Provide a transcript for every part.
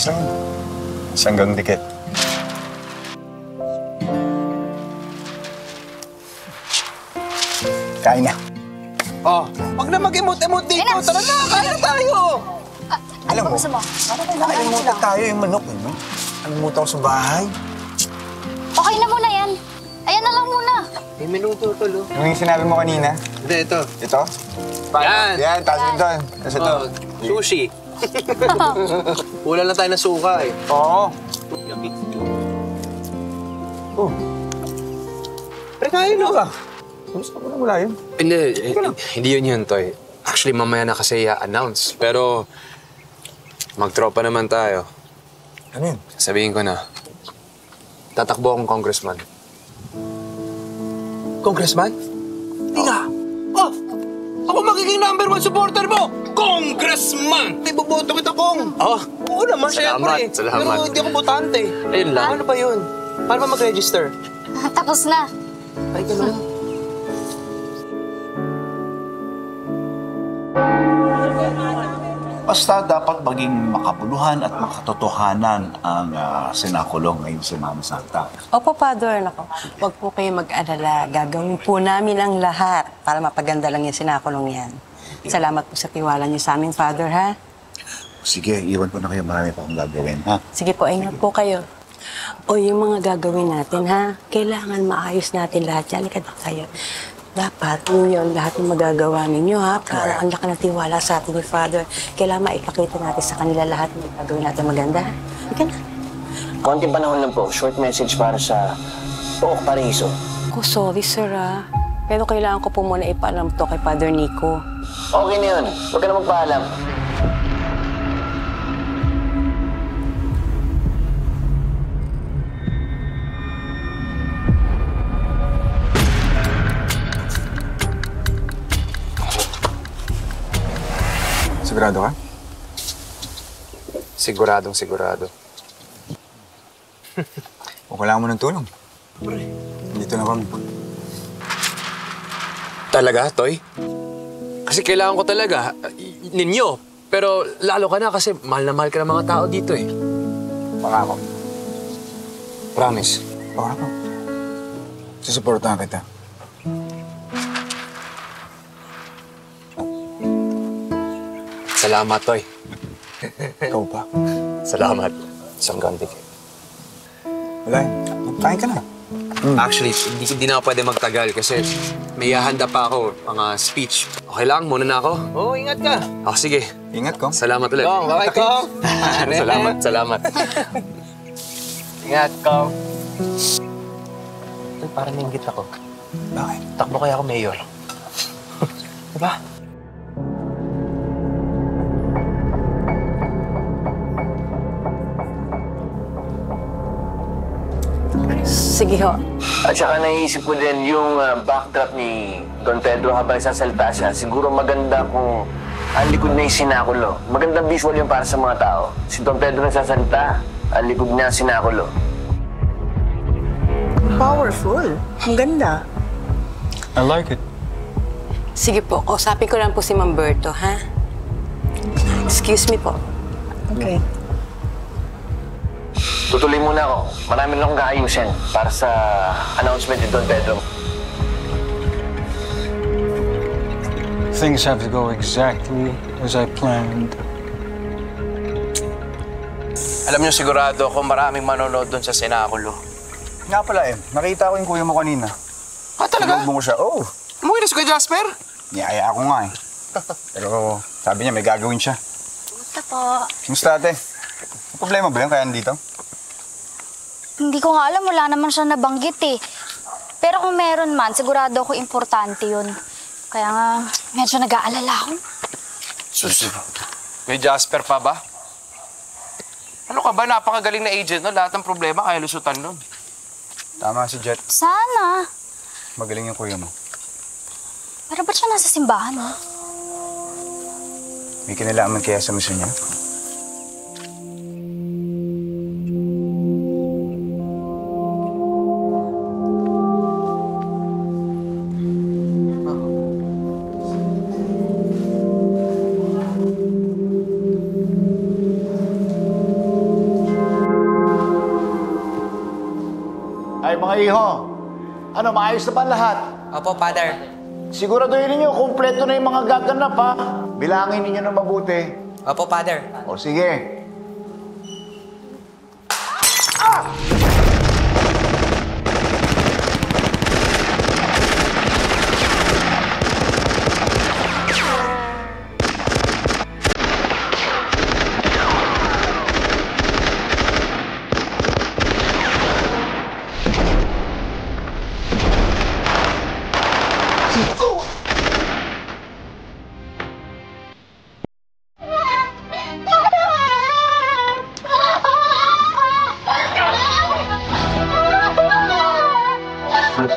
Ayos lang. Sanggang dikit. Kain na. Oh, wag na mag-emote-emote dito. Tara na, kain na tayo. Alam mo, nakalimutan tayo yung manok. Ano? Nalimutan ko sa bahay. Okay na muna yan. Ayan na lang muna. May minuto to, lo. Yung sinabi mo kanina. Hindi, ito. Ito? Yan. Yan, taas din doon. Tapos ito. Sushi. Wala lang tayo ng suka eh. Oo. Oh. Pre, kain no ka. Gusto mo na mula yun? Hindi yun, Toy. Actually, mamaya na kasi i-announce. Pero, magtropa naman tayo. Ano yun? Sabihin ko na, tatakbo akong congressman. Congressman? Hindi nga. Oh! Ako magiging #1 supporter mo! Congressman! Iboboto kita, Kong. Oh! Oo naman, syempre. Salamat. Pero hindi ako botante. Ayun lang. Ano ba yun? Paano ba mag-register? Tapos na. Ay, ganun. Basta dapat maging makabuluhan at makatotohanan ang sinakulong ngayon si Mama Santa. Opo, Father. Nako, huwag po kayo mag-alala. Gagawin po namin ang lahat para mapaganda lang yung sinakulong yan. Salamat po sa tiwala niyo sa amin, Father, ha? Sige, iwan ko na kayo. Marami pa akong gagawin, ha? Sige po, ingat po kayo. O yung mga gagawin natin, ha? Kailangan maayos natin lahat yan. Halika na kayo. Dapat yun lahat ng magagawa ninyo, ha? Para ang laki ng tiwala sa atin ni Father. Kailangan maipakita natin sa kanila lahat ng gagawin natin maganda. Halika na. Konting panahon lang po. Short message para sa Pook Paraiso. Oh, sorry, sir, ha? Pero kailangan ko po muna ipaalam to kay Father Nico. Okay na yun. Huwag ka na magpaalam. Sigurado ka? Sigurado. O kailangan mo ng tulong. Dito na kami. Talaga, Toy? Kasi kailangan ko talaga ninyo. Pero lalo ka na kasi mahal na mahal ka ng mga tao dito eh. Pangako. Promise. Pangako. Susuportahan kita. Salamat, Toy. Ikaw pa. Salamat. Isang gantik. Wala yun. Kain ka na. Actually, hindi na ako pwede magtagal kasi may hahanda pa ako, mga speech. Okay lang, muna na ako. Oo, ingat ka. Oh, sige. Ingat ko. Salamat ulit. Kong, bye, Kong. Salamat. Ingat, Kong. Ay, parang nainggit ako. Bakit? Takbo kaya ako mayor. Diba? Sige ho. At saka naisip ko din yung backdrop ni Don Pedro habang sasalita siya. Siguro maganda kung ang likod na yung sinakulo. Magandang visual yun para sa mga tao. Si Don Pedro nagsasalita, ang likod niya sinakulo. Powerful. Ang ganda. I like it. Sige po, kausapin ko lang po si Ma'am Berto, ha? Excuse me po. Okay. Tutuloy muna ako. Marami na akong kaayusin para sa announcement ni Don Pedro. Things have to go exactly as I planned. Alam niyo, sigurado ako maraming manonood doon sa Senakulo. Nga pala nakita ko yung kuya mo kanina. Ah, talaga? Sinubong ko siya. Oo. Umuwi na si Kuya Jasper? Niyaya ako nga Pero sabi niya may gagawin siya. Kumusta po? Kumusta ate? May problema ba yun kaya nandito? Hindi ko nga alam, wala naman siya nabanggit eh. Pero kung meron man, sigurado ako importante yun. Kaya nga, medyo nag-aalala ako. Kuya Jasper pa ba? Ano ka ba? Napakagaling na agent, no? Lahat ng problema kaya lusutan nun. Tama si Jet. Sana. Magaling yung kuya mo. Pero ba't siya nasa simbahan, ha? May kinalaman kaya sa misyon niya? iho. Ano, maayos na ba lahat? Opo, Father. Siguraduhin ninyo, kumpleto na yung mga gaganap, ha? Bilangin ninyo na mabuti. Opo, Father. O, sige.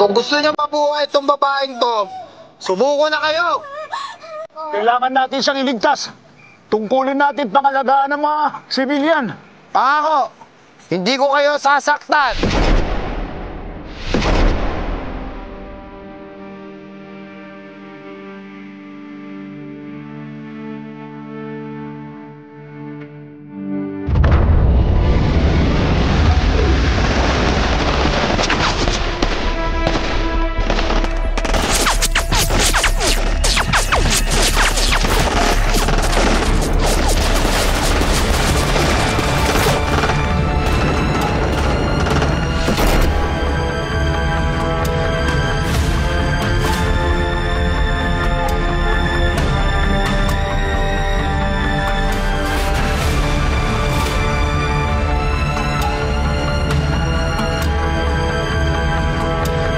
Kung gusto niya mabuhay itong babaeng to, subuko na kayo. Kailangan natin siyang iligtas. Tungkulin natin pangalagaan ng mga sibilyan. Pangako, hindi ko kayo sasaktan.